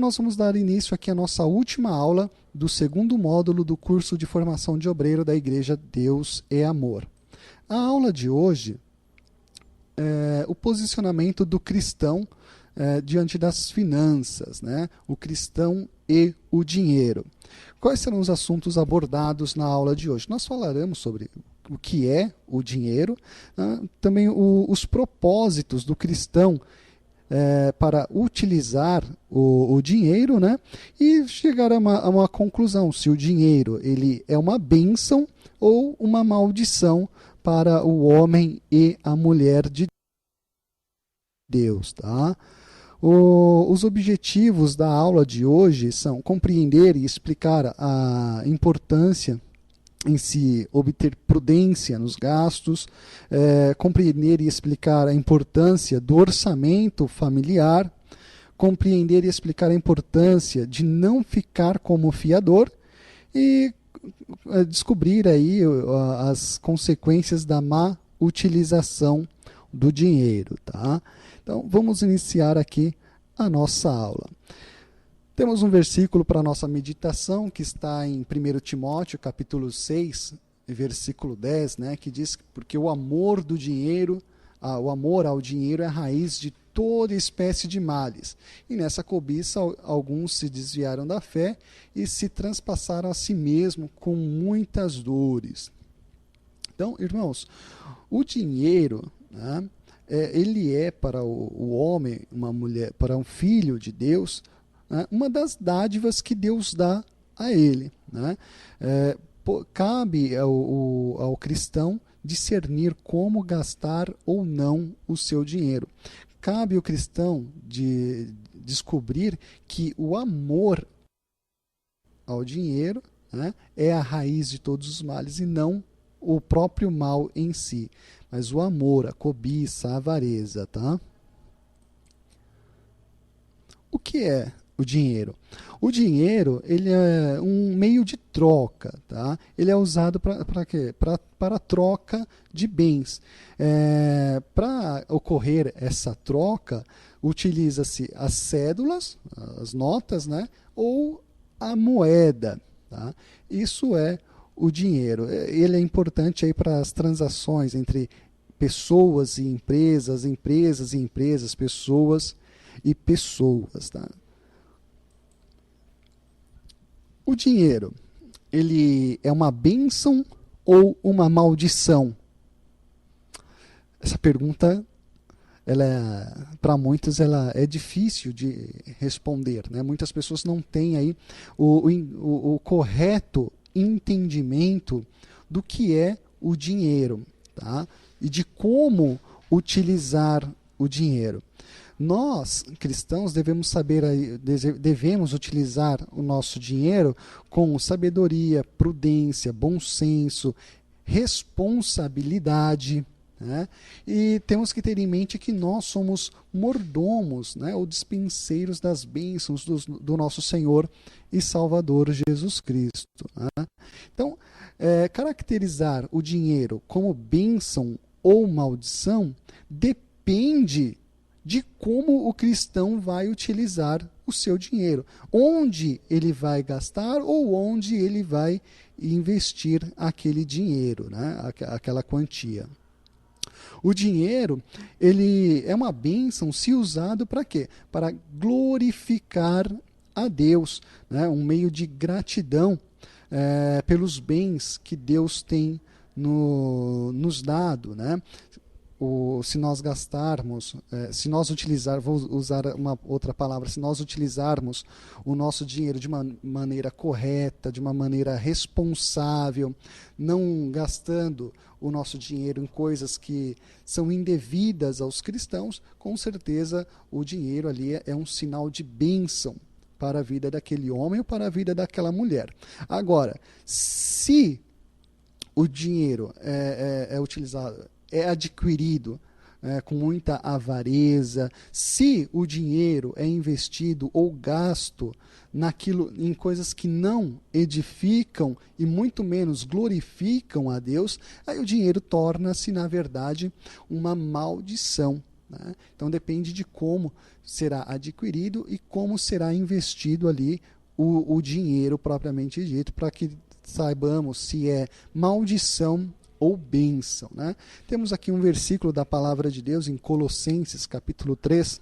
Nós vamos dar início aqui à nossa última aula do segundo módulo do curso de formação de obreiro da Igreja Deus é Amor. A aula de hoje é o posicionamento do cristão diante das finanças, né? O cristão e o dinheiro. Quais serão os assuntos abordados na aula de hoje? Nós falaremos sobre o que é o dinheiro, também os propósitos do cristão para utilizar o dinheiro, né? E chegar a uma conclusão, se o dinheiro ele é uma bênção ou uma maldição para o homem e a mulher de Deus, tá? Os objetivos da aula de hoje são compreender e explicar a importância em se obter prudência nos gastos, compreender e explicar a importância do orçamento familiar, compreender e explicar a importância de não ficar como fiador e descobrir aí as consequências da má utilização do dinheiro, tá? Então, vamos iniciar aqui a nossa aula. Temos um versículo para a nossa meditação, que está em 1 Timóteo, capítulo 6, versículo 10, né, que diz que porque o amor do dinheiro, o amor ao dinheiro é a raiz de toda espécie de males. E nessa cobiça, alguns se desviaram da fé e se transpassaram a si mesmo com muitas dores. Então, irmãos, o dinheiro, né, ele é para o homem, uma mulher, para um filho de Deus, uma das dádivas que Deus dá a ele, né? Cabe ao cristão discernir como gastar ou não o seu dinheiro. Cabe ao cristão de descobrir que o amor ao dinheiro, né, é a raiz de todos os males e não o próprio mal em si, mas o amor, a cobiça, a avareza, tá? O que é o dinheiro? O dinheiro, ele é um meio de troca, tá? Ele é usado para quê? Para troca de bens. Para ocorrer essa troca, utiliza-se as cédulas, as notas, né? Ou a moeda, tá? Isso é o dinheiro. Ele é importante aí para as transações entre pessoas e empresas, empresas e empresas, pessoas e pessoas, tá? O dinheiro, ele é uma bênção ou uma maldição? Essa pergunta, para muitos, ela é difícil de responder, né? Muitas pessoas não têm aí o correto entendimento do que é o dinheiro, tá? E de como utilizar o dinheiro. Nós, cristãos, devemos utilizar o nosso dinheiro com sabedoria, prudência, bom senso, responsabilidade, né? E temos que ter em mente que nós somos mordomos, né, ou dispenseiros das bênçãos do nosso Senhor e Salvador Jesus Cristo, né? Então, caracterizar o dinheiro como bênção ou maldição depende de como o cristão vai utilizar o seu dinheiro, onde ele vai gastar ou onde ele vai investir aquele dinheiro, né, aquela quantia. O dinheiro, ele é uma bênção se usado para quê? Para glorificar a Deus, né? Um meio de gratidão pelos bens que Deus tem nos dado, né? Se nós gastarmos, se nós vou usar uma outra palavra, se nós utilizarmos o nosso dinheiro de uma maneira correta, de uma maneira responsável, não gastando o nosso dinheiro em coisas que são indevidas aos cristãos, com certeza o dinheiro ali é um sinal de bênção para a vida daquele homem ou para a vida daquela mulher. Agora, se o dinheiro é utilizado, é adquirido com muita avareza, se o dinheiro é investido ou gasto em coisas que não edificam e muito menos glorificam a Deus, aí o dinheiro torna-se, na verdade, uma maldição né? Então depende de como será adquirido e como será investido ali o dinheiro propriamente dito, para que saibamos se é maldição ou bênção, né? Temos aqui um versículo da palavra de Deus em Colossenses, capítulo 3,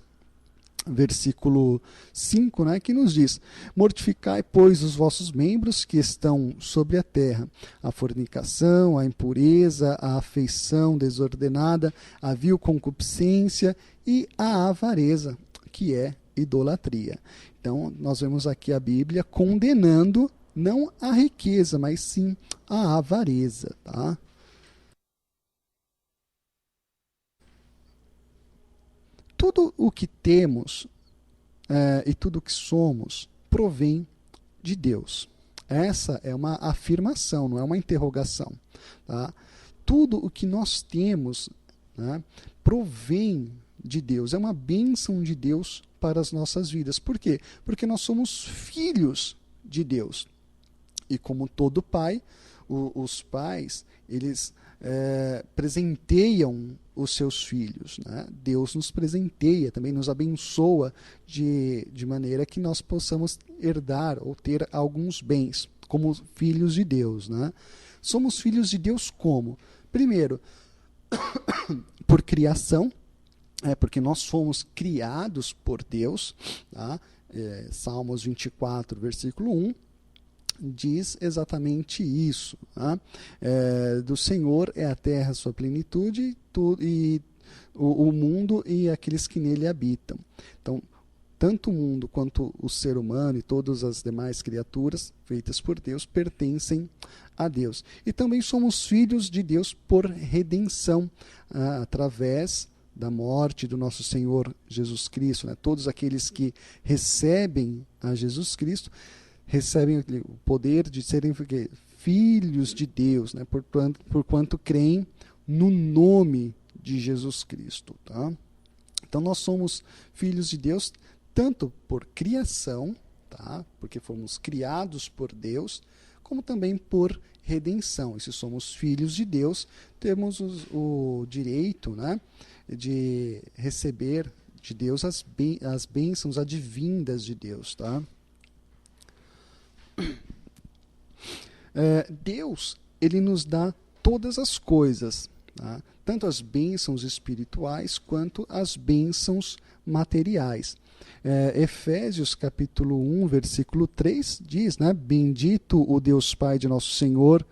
versículo 5, né, que nos diz: mortificai, pois, os vossos membros que estão sobre a terra, a fornicação, a impureza, a afeição desordenada, a vil concupiscência e a avareza, que é idolatria. Então, nós vemos aqui a Bíblia condenando não a riqueza, mas sim a avareza, tá? Tudo o que temos e tudo o que somos provém de Deus. Essa é uma afirmação, não é uma interrogação. Tá? Tudo o que nós temos, né, provém de Deus, é uma bênção de Deus para as nossas vidas. Por quê? Porque nós somos filhos de Deus. E como todo pai, os pais, eles presenteiam os seus filhos, né? Deus nos presenteia, também nos abençoa de maneira que nós possamos herdar ou ter alguns bens, como filhos de Deus, né? Somos filhos de Deus como? Primeiro, por criação, porque nós fomos criados por Deus, tá? Salmos 24, versículo 1, diz exatamente isso. Tá? Do Senhor é a terra, sua plenitude, e o mundo e aqueles que nele habitam. Então, tanto o mundo quanto o ser humano e todas as demais criaturas feitas por Deus pertencem a Deus. E também somos filhos de Deus por redenção, através da morte do nosso Senhor Jesus Cristo. Né? Todos aqueles que recebem a Jesus Cristo recebem o poder de serem filhos de Deus, né? por quanto creem no nome de Jesus Cristo. Tá? Então nós somos filhos de Deus tanto por criação, tá? Porque fomos criados por Deus, como também por redenção. E se somos filhos de Deus, temos o direito, né, de receber de Deus as bênçãos advindas de Deus. Tá? Deus, ele nos dá todas as coisas, tá? Tanto as bênçãos espirituais quanto as bênçãos materiais. Efésios capítulo 1, versículo 3 diz, né, bendito o Deus Pai de nosso Senhor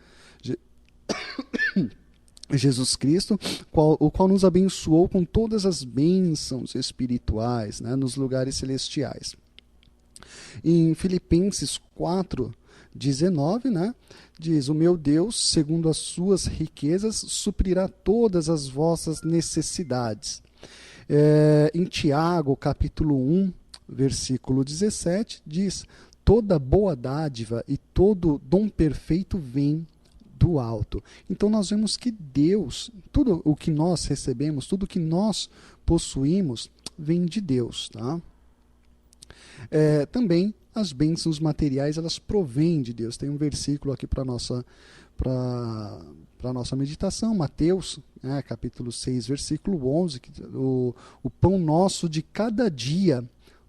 Jesus Cristo, o qual nos abençoou com todas as bênçãos espirituais, né, nos lugares celestiais. Em Filipenses 4, 19, né, diz: o meu Deus, segundo as suas riquezas, suprirá todas as vossas necessidades. Em Tiago, capítulo 1, versículo 17, diz: toda boa dádiva e todo dom perfeito vem do alto. Então nós vemos que Deus, tudo o que nós recebemos, tudo o que nós possuímos, vem de Deus. Tá? Também as bênçãos materiais, elas provêm de Deus. Tem um versículo aqui para a nossa meditação, Mateus, né, capítulo 6, versículo 11, que o pão nosso de cada dia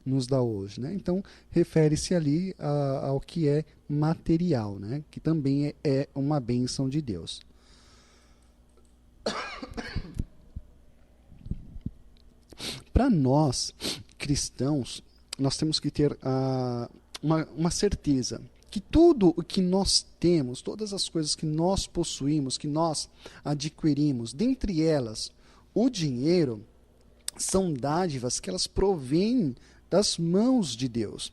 nos dá hoje. Né? Então, refere-se ali ao que é material, né, que também é uma bênção de Deus. Para nós, cristãos, nós temos que ter uma certeza que tudo o que nós temos, todas as coisas que nós possuímos, que nós adquirimos, dentre elas o dinheiro, são dádivas que elas provêm das mãos de Deus.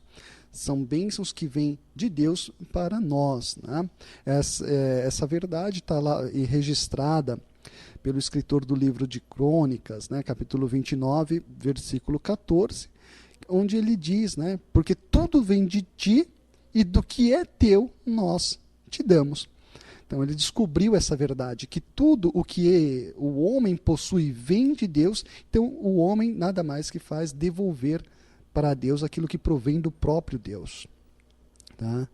São bênçãos que vêm de Deus para nós. Né? Essa verdade está lá e registrada pelo escritor do livro de Crônicas, né, capítulo 29, versículo 14, onde ele diz, né, porque tudo vem de ti e do que é teu nós te damos. Então ele descobriu essa verdade, que tudo o que o homem possui vem de Deus, então o homem nada mais que faz devolver para Deus aquilo que provém do próprio Deus. Tá?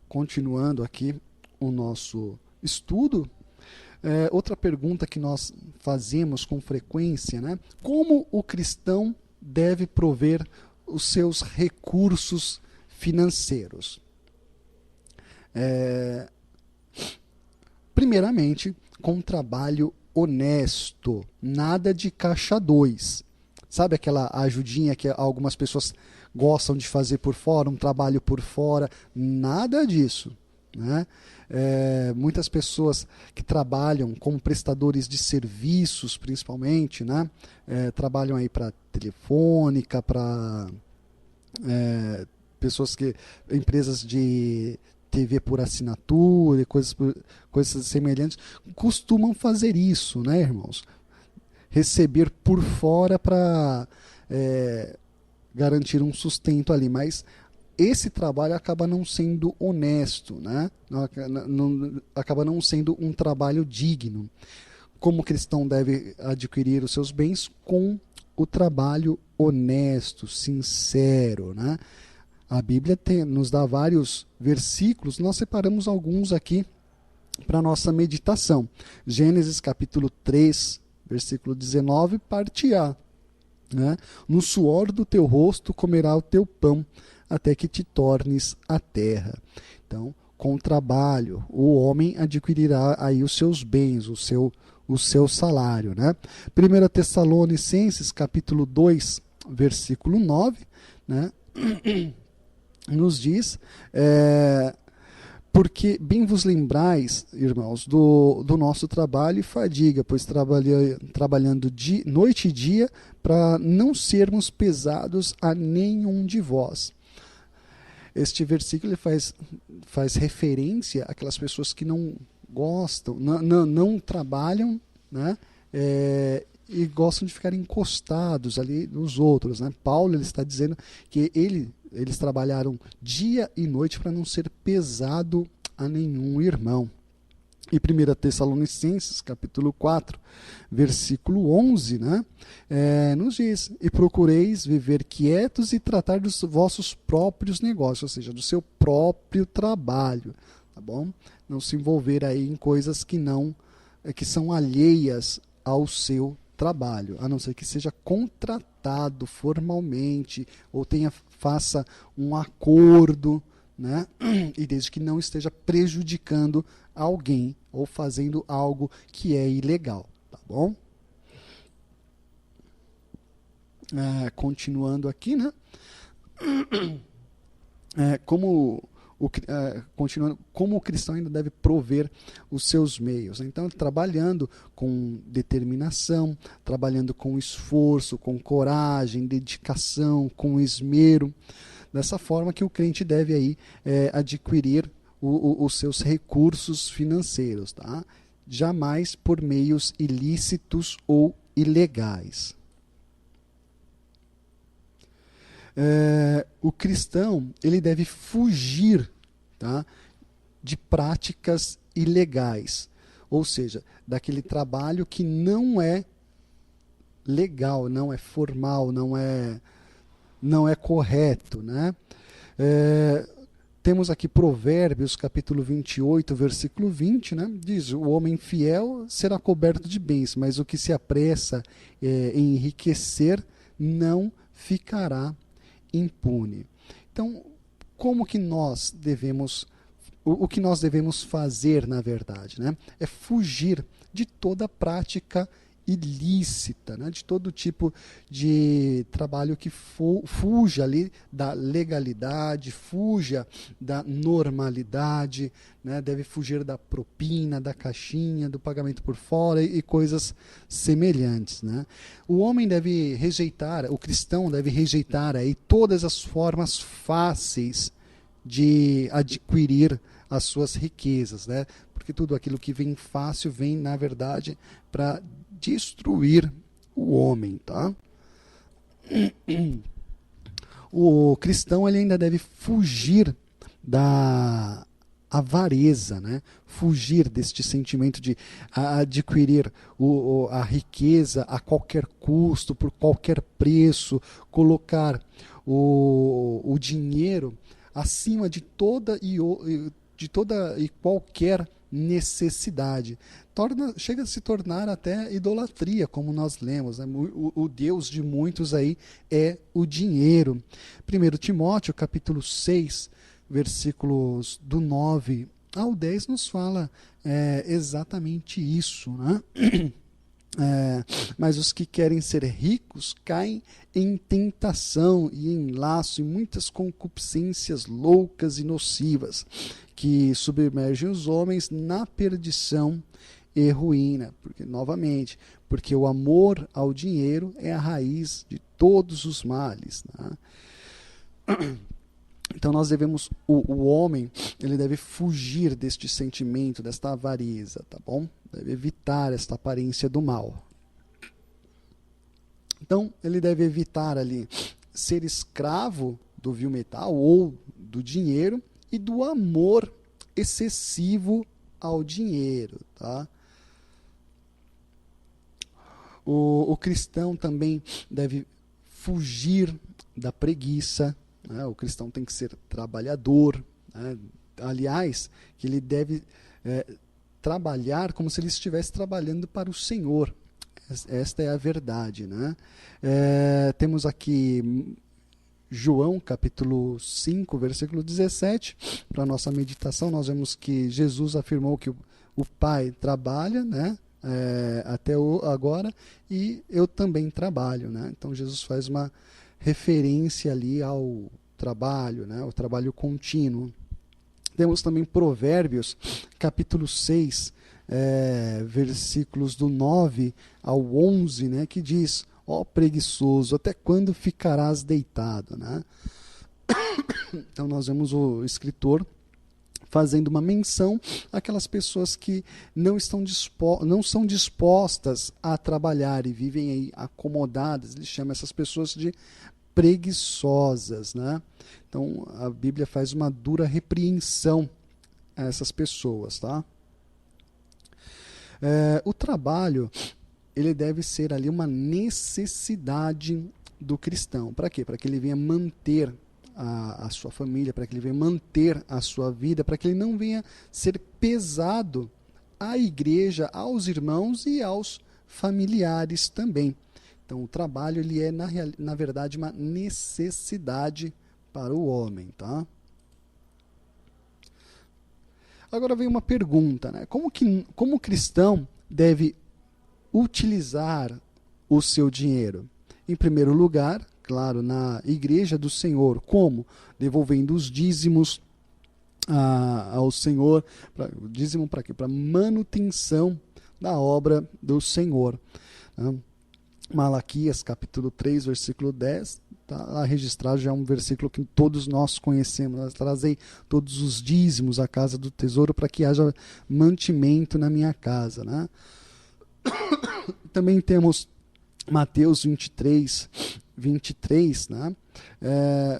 Continuando aqui o nosso estudo, Outra pergunta que nós fazemos com frequência, né? Como o cristão deve prover os seus recursos financeiros? Primeiramente, com um trabalho honesto, nada de caixa 2. Sabe aquela ajudinha que algumas pessoas gostam de fazer por fora, um trabalho por fora? Nada disso, né? Muitas pessoas que trabalham como prestadores de serviços, principalmente, né? Trabalham aí para Telefônica, para empresas de TV por assinatura e coisas semelhantes, costumam fazer isso, né, irmãos? Receber por fora para garantir um sustento ali, mas esse trabalho acaba não sendo honesto, né? Acaba não sendo um trabalho digno. Como o cristão deve adquirir os seus bens? Com o trabalho honesto, sincero, né? A Bíblia nos dá vários versículos, nós separamos alguns aqui para a nossa meditação. Gênesis capítulo 3, versículo 19, parte A. Né? No suor do teu rosto comerá o teu pão, até que te tornes a terra. Então, com o trabalho, o homem adquirirá aí os seus bens, o seu salário. Né? 1 Tessalonicenses capítulo 2, versículo 9, né? Nos diz, porque bem vos lembrais, irmãos, do nosso trabalho e fadiga, pois trabalhando noite e dia, para não sermos pesados a nenhum de vós. Este versículo faz referência àquelas pessoas que não gostam, não trabalham, né? E gostam de ficar encostados ali nos outros, né? Paulo ele está dizendo que eles trabalharam dia e noite para não ser pesado a nenhum irmão. E 1 Tessalonicenses, capítulo 4, versículo 11, né? Nos diz, e procureis viver quietos e tratar dos vossos próprios negócios, ou seja, do seu próprio trabalho, tá bom? Não se envolver aí em coisas que são alheias ao seu trabalho, a não ser que seja contratado formalmente ou faça um acordo, né? E desde que não esteja prejudicando alguém ou fazendo algo que é ilegal, tá bom? Continuando aqui, né? Continuando, como o cristão ainda deve prover os seus meios. Então, trabalhando com determinação, trabalhando com esforço, com coragem, dedicação, com esmero. Dessa forma que o crente deve aí, adquirir os seus recursos financeiros, tá? Jamais por meios ilícitos ou ilegais. O cristão ele deve fugir, tá, de práticas ilegais, ou seja, daquele trabalho que não é legal, não é formal, não é correto, né? Temos aqui Provérbios, capítulo 28, versículo 20, né? Diz, o homem fiel será coberto de bens, mas o que se apressa em enriquecer não ficará impune. Então, como que nós devemos, o que nós devemos fazer, na verdade, né? É fugir de toda prática ilícita, né? De todo tipo de trabalho que fuja ali da legalidade, fuja da normalidade, né? Deve fugir da propina, da caixinha, do pagamento por fora e coisas semelhantes, né? O homem deve rejeitar, o cristão deve rejeitar aí todas as formas fáceis de adquirir as suas riquezas, né? Porque tudo aquilo que vem fácil vem, na verdade, para destruir o homem, tá? O cristão ele ainda deve fugir da avareza, né? Fugir deste sentimento de adquirir a riqueza a qualquer custo, por qualquer preço, colocar o dinheiro acima de toda e qualquer necessidade. Chega a se tornar até idolatria, como nós lemos, né? O Deus de muitos aí é o dinheiro. 1 Timóteo, capítulo 6, versículos do 9 ao 10, nos fala exatamente isso, né? Mas os que querem ser ricos caem em tentação e em laço e muitas concupiscências loucas e nocivas, que submergem os homens na perdição e ruína. Porque o amor ao dinheiro é a raiz de todos os males, né? Então nós devemos, o homem, ele deve fugir deste sentimento, desta avareza, tá bom? Deve evitar esta aparência do mal. Então ele deve evitar ali ser escravo do vil metal ou do dinheiro e do amor excessivo ao dinheiro, tá? O cristão também deve fugir da preguiça, né? O cristão tem que ser trabalhador, né? Aliás, que ele deve trabalhar como se ele estivesse trabalhando para o Senhor. Esta é a verdade, né? Temos aqui João capítulo 5, versículo 17, para a nossa meditação. Nós vemos que Jesus afirmou que o Pai trabalha, né? Até agora, e eu também trabalho, né? Então Jesus faz uma referência ali ao trabalho, né? O trabalho contínuo. Temos também Provérbios, capítulo 6, versículos do 9 ao 11, né? Que diz: ó preguiçoso, até quando ficarás deitado, né? Então nós vemos o escritor fazendo uma menção àquelas pessoas que não são dispostas a trabalhar e vivem aí acomodadas. Ele chama essas pessoas de preguiçosas, né? Então a Bíblia faz uma dura repreensão a essas pessoas, tá? O trabalho, ele deve ser ali uma necessidade do cristão. Para quê? Para que ele venha manter a sua família, para que ele venha manter a sua vida, para que ele não venha ser pesado à igreja, aos irmãos e aos familiares também. Então o trabalho, ele é na verdade uma necessidade para o homem, tá? Agora vem uma pergunta, né? Como o cristão deve utilizar o seu dinheiro? Em primeiro lugar, claro, na igreja do Senhor. Como? Devolvendo os dízimos ao Senhor. O dízimo para quê? Para manutenção da obra do Senhor, né? Malaquias, capítulo 3, versículo 10, está lá registrado, já é um versículo que todos nós conhecemos. Trazei todos os dízimos à casa do tesouro para que haja mantimento na minha casa, né? Também temos Mateus 23, 23, né?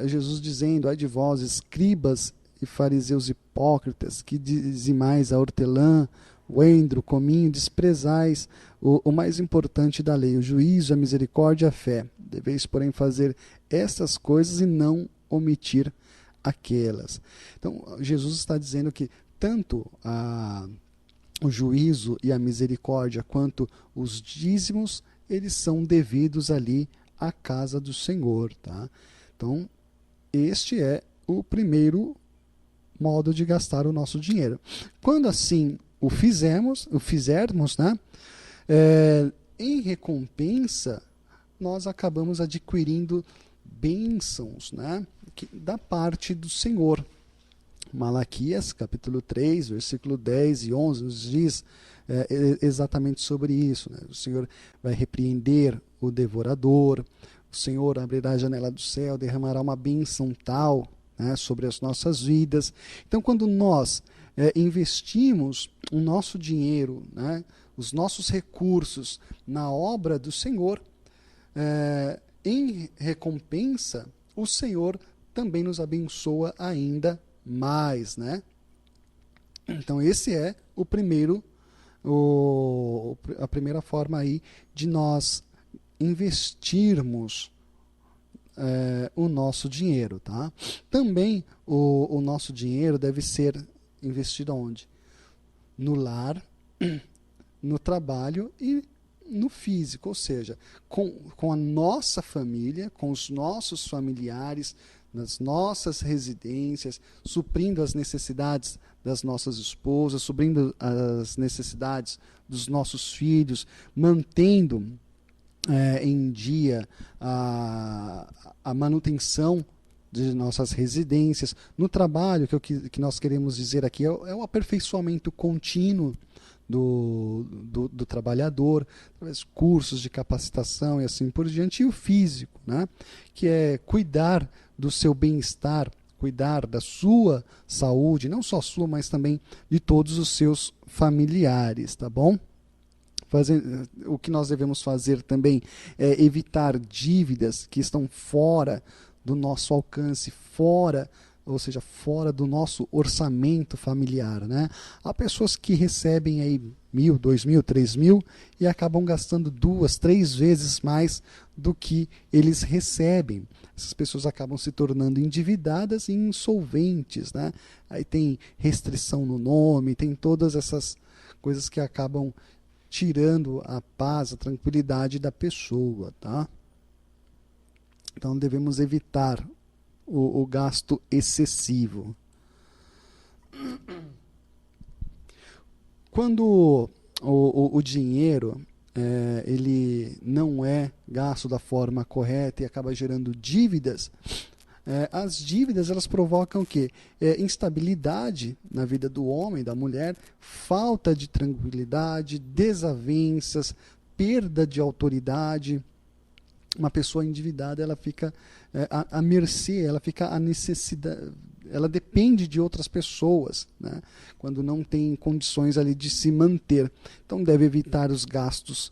Jesus dizendo: ai de vós, escribas e fariseus hipócritas, que dizimais a hortelã, o endro, o cominho, desprezais o mais importante da lei, o juízo, a misericórdia e a fé. Deveis, porém, fazer estas coisas e não omitir aquelas. Então, Jesus está dizendo que tanto o juízo e a misericórdia quanto os dízimos, eles são devidos ali à casa do Senhor, tá? Então, este é o primeiro modo de gastar o nosso dinheiro. Quando assim o fizermos, né? Em recompensa, nós acabamos adquirindo bênçãos, né? Da parte do Senhor. Malaquias, capítulo 3, versículo 10 e 11, nos diz exatamente sobre isso, né? O Senhor vai repreender o devorador, o Senhor abrirá a janela do céu, derramará uma bênção tal, né, sobre as nossas vidas. Então, quando nós investimos o nosso dinheiro, né, os nossos recursos na obra do Senhor, em recompensa, o Senhor também nos abençoa ainda mais, né? Então esse é a primeira forma aí de nós investirmos o nosso dinheiro, tá? Também o nosso dinheiro deve ser investido onde? no lar, no trabalho e no físico, ou seja, com a nossa família, com os nossos familiares, nas nossas residências, suprindo as necessidades das nossas esposas, suprindo as necessidades dos nossos filhos, mantendo em dia a manutenção de nossas residências. No trabalho, que nós queremos dizer aqui, é o aperfeiçoamento contínuo do trabalhador, através de cursos de capacitação e assim por diante, e o físico, né? Que é cuidar do seu bem-estar, cuidar da sua saúde, não só sua, mas também de todos os seus familiares, tá bom? O que nós devemos fazer também é evitar dívidas que estão fora do nosso alcance, ou seja, fora do nosso orçamento familiar, né? Há pessoas que recebem aí 1.000, 2.000, 3.000 e acabam gastando 2, 3 vezes mais do que eles recebem. Essas pessoas acabam se tornando endividadas e insolventes, né? Aí tem restrição no nome, tem todas essas coisas que acabam tirando a paz, a tranquilidade da pessoa, tá? Então devemos evitar o gasto excessivo. Quando o dinheiro ele não é gasto da forma correta e acaba gerando dívidas, as dívidas elas provocam o quê? Instabilidade na vida do homem, da mulher, falta de tranquilidade, desavenças, perda de autoridade. Uma pessoa endividada, ela fica à mercê, ela fica à necessidade, ela depende de outras pessoas, né? Quando não tem condições ali de se manter. Então deve evitar os gastos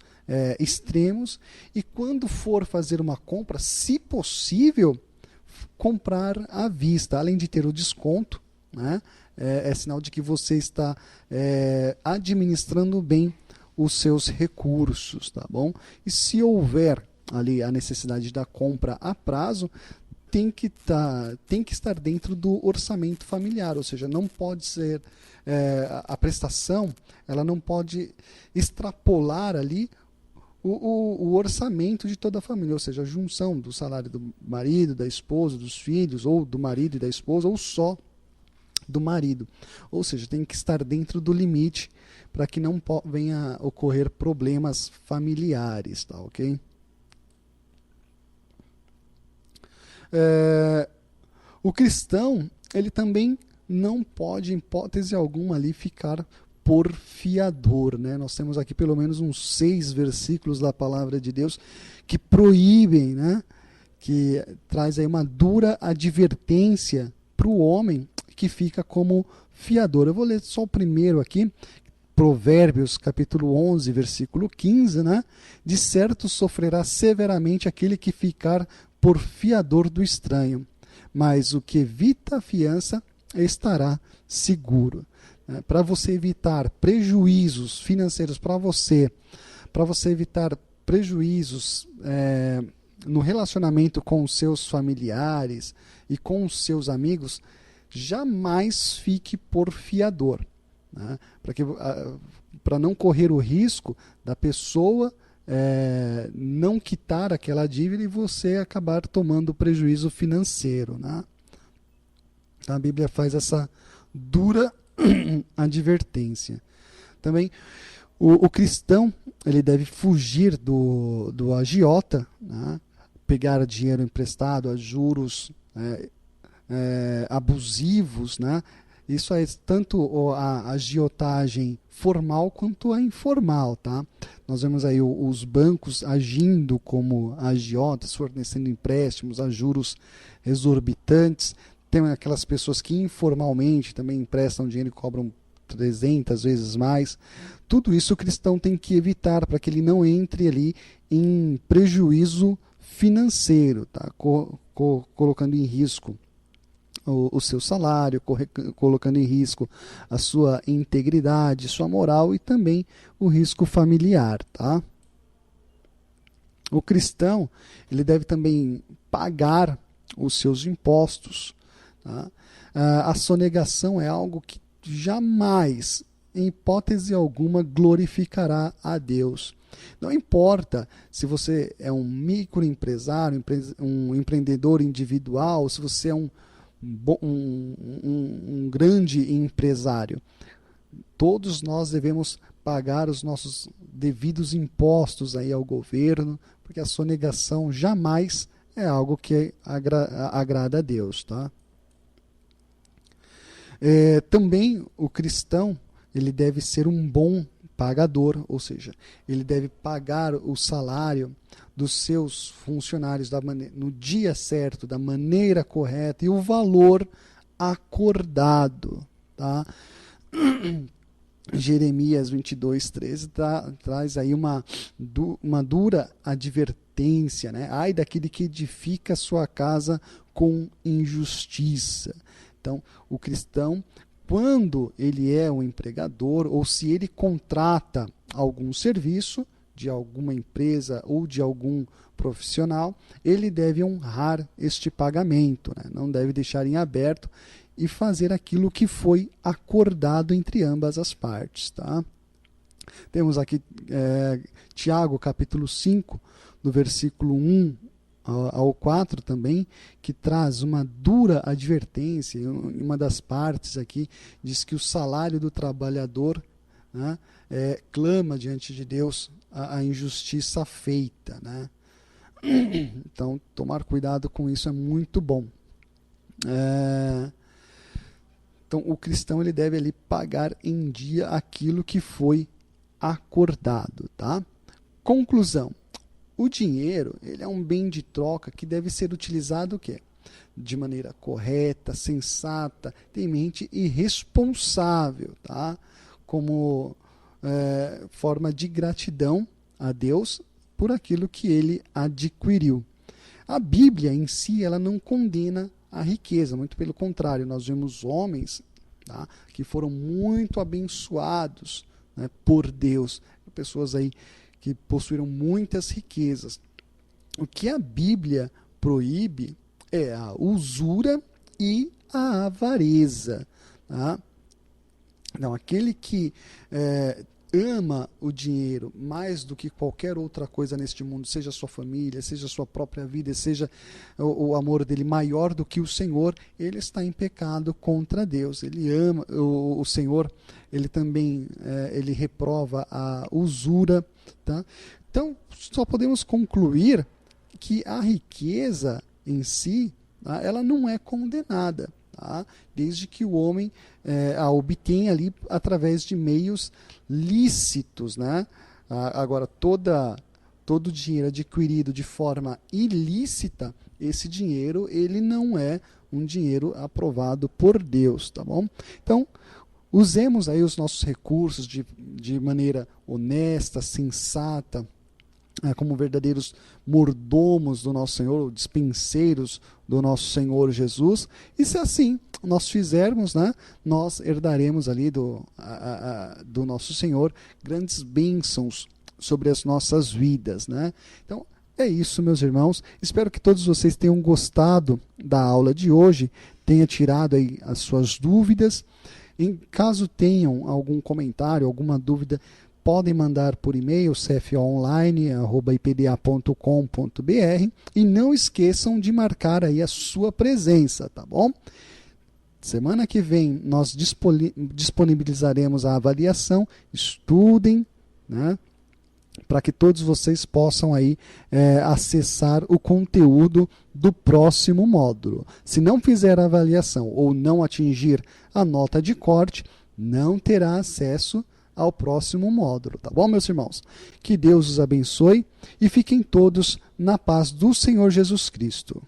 extremos e quando for fazer uma compra, se possível, comprar à vista, além de ter o desconto, né? É sinal de que você está administrando bem os seus recursos, tá bom? E se houver ali a necessidade da compra a prazo, tem que estar dentro do orçamento familiar, ou seja, não pode ser a prestação, ela não pode extrapolar ali o orçamento de toda a família, ou seja, a junção do salário do marido, da esposa, dos filhos, ou do marido e da esposa, ou só do marido. Ou seja, tem que estar dentro do limite para que não venha a ocorrer problemas familiares, tá, ok? O cristão, ele também não pode, em hipótese alguma, ali ficar por fiador, né? Nós temos aqui pelo menos uns 6 versículos da palavra de Deus que proíbem, né? Que traz aí uma dura advertência para o homem que fica como fiador. Eu vou ler só o primeiro aqui, Provérbios capítulo 11, versículo 15, né? De certo sofrerá severamente aquele que ficar por fiador do estranho, mas o que evita a fiança estará seguro. Para você evitar prejuízos financeiros para você evitar prejuízos no relacionamento com os seus familiares e com os seus amigos, jamais fique por fiador, né? Para não correr o risco da pessoa não quitar aquela dívida e você acabar tomando prejuízo financeiro, né? A Bíblia faz essa dura advertência. Também o cristão ele deve fugir do agiota, né? Pegar dinheiro emprestado a juros abusivos, né? Isso é tanto a agiotagem formal quanto a informal, tá? Nós vemos aí os bancos agindo como agiotas, fornecendo empréstimos a juros exorbitantes. Tem aquelas pessoas que informalmente também emprestam dinheiro e cobram 300 vezes mais. Tudo isso o cristão tem que evitar para que ele não entre ali em prejuízo financeiro, tá? Colocando em risco o seu salário, colocando em risco a sua integridade, sua moral e também o risco familiar, tá? O cristão, ele deve também pagar os seus impostos, tá? A sonegação é algo que jamais em hipótese alguma, glorificará a Deus. Não importa se você é um microempresário, um empreendedor individual, se você é um grande empresário. Todos nós devemos pagar os nossos devidos impostos aí ao governo, porque a sonegação jamais é algo que agrada a Deus, tá? Também o cristão, ele deve ser um bom pagador, ou seja, ele deve pagar o salário dos seus funcionários no dia certo, da maneira correta e o valor acordado, tá? Jeremias 22:13 traz aí uma dura advertência, né? Ai daquele que edifica sua casa com injustiça. Então, o cristão, quando ele é um empregador ou se ele contrata algum serviço de alguma empresa ou de algum profissional, ele deve honrar este pagamento, né? Não deve deixar em aberto e fazer aquilo que foi acordado entre ambas as partes, tá? Temos aqui Tiago, capítulo 5, do versículo 1 ao 4 também, que traz uma dura advertência. Em uma das partes aqui diz que o salário do trabalhador, né, clama diante de Deus a injustiça feita, né? Então, tomar cuidado com isso é muito bom. Então, o cristão ele deve ali pagar em dia aquilo que foi acordado, tá? Conclusão. O dinheiro, ele é um bem de troca que deve ser utilizado o quê? De maneira correta, sensata, temente e responsável, tá? Como forma de gratidão a Deus por aquilo que ele adquiriu. A Bíblia em si, ela não condena a riqueza, muito pelo contrário, nós vemos homens, tá, que foram muito abençoados, né, por Deus, pessoas aí que possuíram muitas riquezas. O que a Bíblia proíbe é a usura e a avareza, tá? Então, aquele que ama o dinheiro mais do que qualquer outra coisa neste mundo, seja a sua família, seja a sua própria vida, seja o amor dele maior do que o Senhor, ele está em pecado contra Deus. Ele ama o Senhor, ele também ele reprova a usura, tá? Então, só podemos concluir que a riqueza em si, tá, ela não é condenada, tá? Desde que o homem a obtenha ali através de meios lícitos, né? Agora, todo dinheiro adquirido de forma ilícita, esse dinheiro ele não é um dinheiro aprovado por Deus, tá bom? Então, usemos aí os nossos recursos de maneira honesta, sensata, como verdadeiros mordomos do nosso Senhor, dispenseiros do nosso Senhor Jesus, e se assim nós fizermos, né, nós herdaremos ali do nosso Senhor grandes bênçãos sobre as nossas vidas, né? Então, é isso, meus irmãos. Espero que todos vocês tenham gostado da aula de hoje, tenha tirado aí as suas dúvidas. Em caso tenham algum comentário, alguma dúvida, podem mandar por e-mail cfonline@ipda.com.br e não esqueçam de marcar aí a sua presença, tá bom? Semana que vem nós disponibilizaremos a avaliação. Estudem, né, para que todos vocês possam aí acessar o conteúdo do próximo módulo. Se não fizer a avaliação ou não atingir a nota de corte, não terá acesso ao próximo módulo, tá bom, meus irmãos? Que Deus os abençoe e fiquem todos na paz do Senhor Jesus Cristo.